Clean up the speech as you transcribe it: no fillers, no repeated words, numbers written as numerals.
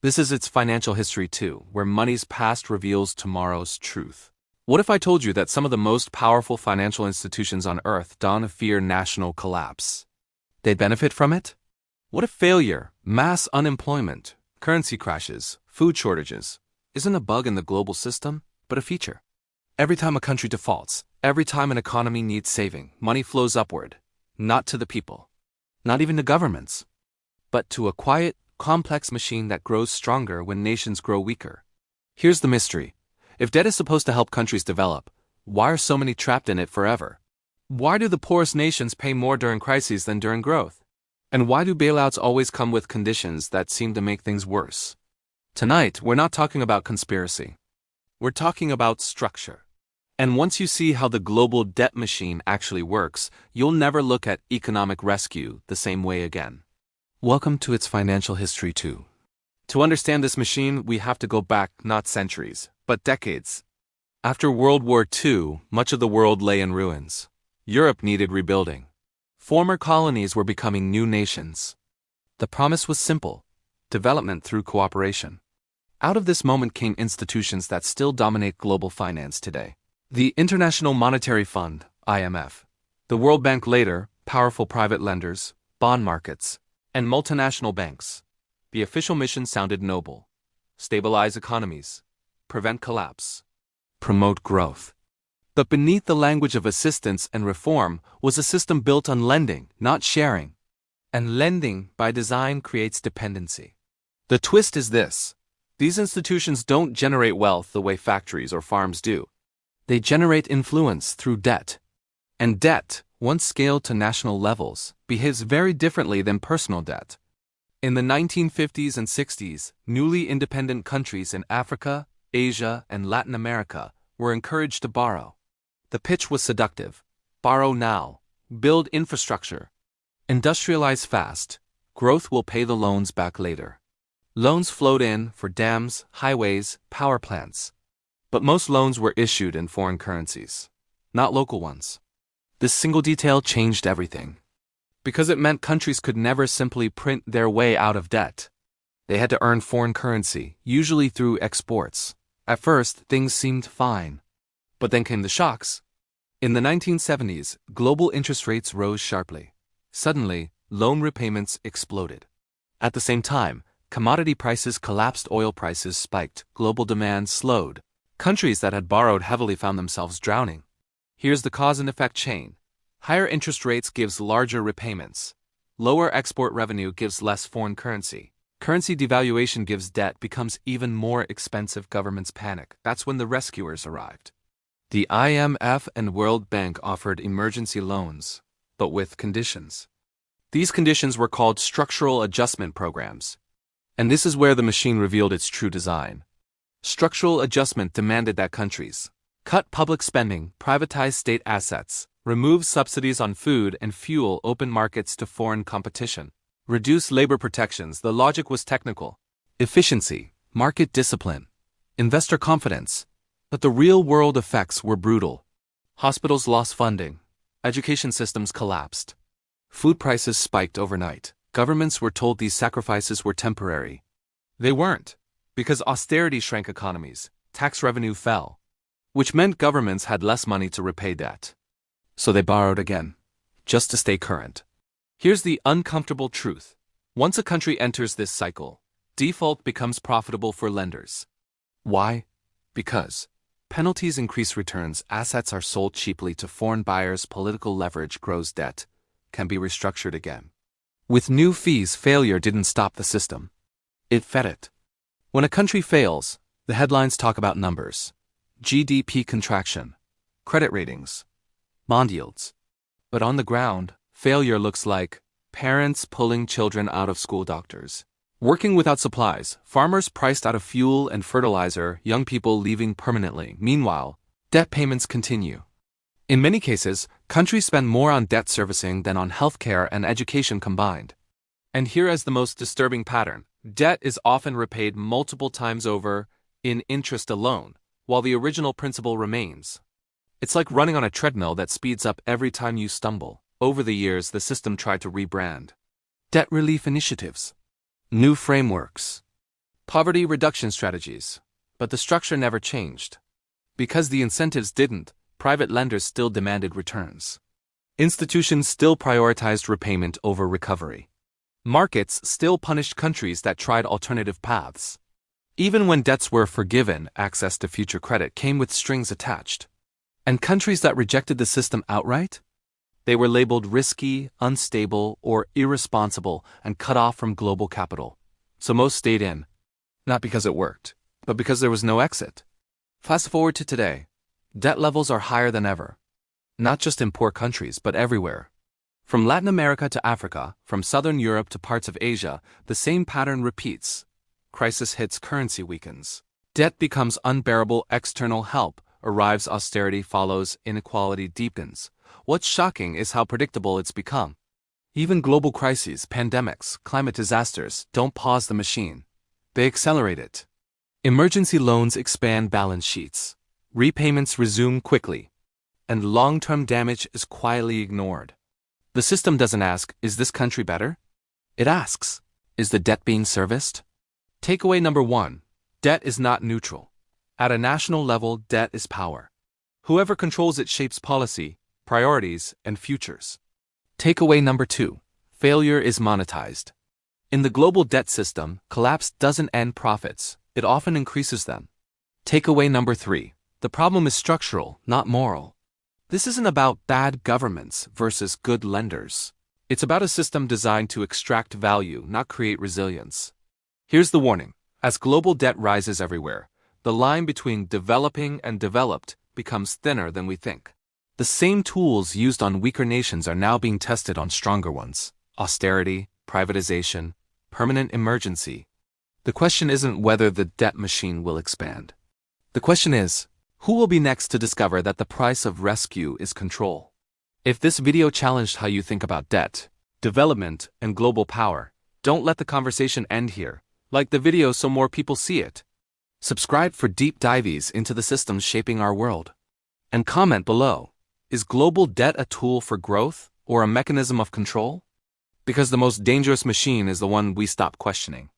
This is its financial history too, where money's past reveals tomorrow's truth. What if I told you that some of the most powerful financial institutions on Earth don't fear national collapse? They'd benefit from it? What if failure, mass unemployment, currency crashes, food shortages isn't a bug in the global system, but a feature? Every time a country defaults, every time an economy needs saving, money flows upward, not to the people, not even to governments, but to a quiet, complex machine that grows stronger when nations grow weaker. Here's the mystery. If debt is supposed to help countries develop, why are so many trapped in it forever? Why do the poorest nations pay more during crises than during growth? And why do bailouts always come with conditions that seem to make things worse? Tonight, we're not talking about conspiracy. We're talking about structure. And once you see how the global debt machine actually works, you'll never look at economic rescue the same way again. Welcome to its financial history too. To understand this machine, we have to go back not centuries, but decades. After World War II, much of the world lay in ruins. Europe needed rebuilding. Former colonies were becoming new nations. The promise was simple: development through cooperation. Out of this moment came institutions that still dominate global finance today. The International Monetary Fund, IMF, the World Bank later, powerful private lenders, bond markets, and multinational banks. The official mission sounded noble: stabilize economies, prevent collapse, promote growth. But beneath the language of assistance and reform was a system built on lending, not sharing. And lending, by design, creates dependency. The twist is this: these institutions don't generate wealth the way factories or farms do. They generate influence through debt. And debt, once scaled to national levels, behaves very differently than personal debt. In the 1950s and 60s, newly independent countries in Africa, Asia, and Latin America were encouraged to borrow. The pitch was seductive: borrow now, build infrastructure, industrialize fast, growth will pay the loans back later. Loans flowed in for dams, highways, power plants. But most loans were issued in foreign currencies, not local ones. This single detail changed everything. Because it meant countries could never simply print their way out of debt. They had to earn foreign currency, usually through exports. At first, things seemed fine. But then came the shocks. In the 1970s, global interest rates rose sharply. Suddenly, loan repayments exploded. At the same time, commodity prices collapsed, oil prices spiked, global demand slowed. Countries that had borrowed heavily found themselves drowning. Here's the cause and effect chain. Higher interest rates gives larger repayments. Lower export revenue gives less foreign currency. Currency devaluation gives debt becomes even more expensive. Governments panic. That's when the rescuers arrived. The IMF and World Bank offered emergency loans, but with conditions. These conditions were called structural adjustment programs. And this is where the machine revealed its true design. Structural adjustment demanded that countries cut public spending, privatize state assets, remove subsidies on food and fuel, open markets to foreign competition, reduce labor protections. The logic was technical: efficiency, market discipline, investor confidence. But the real-world effects were brutal. Hospitals lost funding. Education systems collapsed. Food prices spiked overnight. Governments were told these sacrifices were temporary. They weren't, because austerity shrank economies, tax revenue fell, which meant governments had less money to repay debt. So they borrowed again, just to stay current. Here's the uncomfortable truth. Once a country enters this cycle, default becomes profitable for lenders. Why? Because penalties increase returns, assets are sold cheaply to foreign buyers, political leverage grows, debt can be restructured again. With new fees, failure didn't stop the system. It fed it. When a country fails, the headlines talk about numbers: GDP contraction, credit ratings, bond yields. But on the ground, failure looks like parents pulling children out of school, doctors working without supplies, farmers priced out of fuel and fertilizer, young people leaving permanently. Meanwhile, debt payments continue. In many cases, countries spend more on debt servicing than on healthcare and education combined. And here is the most disturbing pattern: debt is often repaid multiple times over in interest alone, while the original principal remains. It's like running on a treadmill that speeds up every time you stumble. Over the years, the system tried to rebrand. Debt relief initiatives, new frameworks, poverty reduction strategies. But the structure never changed. Because the incentives didn't, private lenders still demanded returns. Institutions still prioritized repayment over recovery. Markets still punished countries that tried alternative paths. Even when debts were forgiven, access to future credit came with strings attached. And countries that rejected the system outright? They were labeled risky, unstable, or irresponsible and cut off from global capital. So most stayed in. Not because it worked, but because there was no exit. Fast forward to today. Debt levels are higher than ever. Not just in poor countries, but everywhere. From Latin America to Africa, from Southern Europe to parts of Asia, the same pattern repeats. Crisis hits, currency weakens. Debt becomes unbearable, external help arrives, austerity follows, inequality deepens. What's shocking is how predictable it's become. Even global crises, pandemics, climate disasters don't pause the machine. They accelerate it. Emergency loans expand balance sheets. Repayments resume quickly. And long-term damage is quietly ignored. The system doesn't ask, is this country better? It asks, is the debt being serviced? Takeaway number 1. Debt is not neutral. At a national level, debt is power. Whoever controls it shapes policy, priorities, and futures. Takeaway number 2. Failure is monetized. In the global debt system, collapse doesn't end profits, it often increases them. Takeaway number 3. The problem is structural, not moral. This isn't about bad governments versus good lenders. It's about a system designed to extract value, not create resilience. Here's the warning. As global debt rises everywhere, the line between developing and developed becomes thinner than we think. The same tools used on weaker nations are now being tested on stronger ones. Austerity, privatization, permanent emergency. The question isn't whether the debt machine will expand. The question is, who will be next to discover that the price of rescue is control? If this video challenged how you think about debt, development, and global power, don't let the conversation end here. Like the video so more people see it. Subscribe for deep dives into the systems shaping our world. And comment below, is global debt a tool for growth or a mechanism of control? Because the most dangerous machine is the one we stop questioning.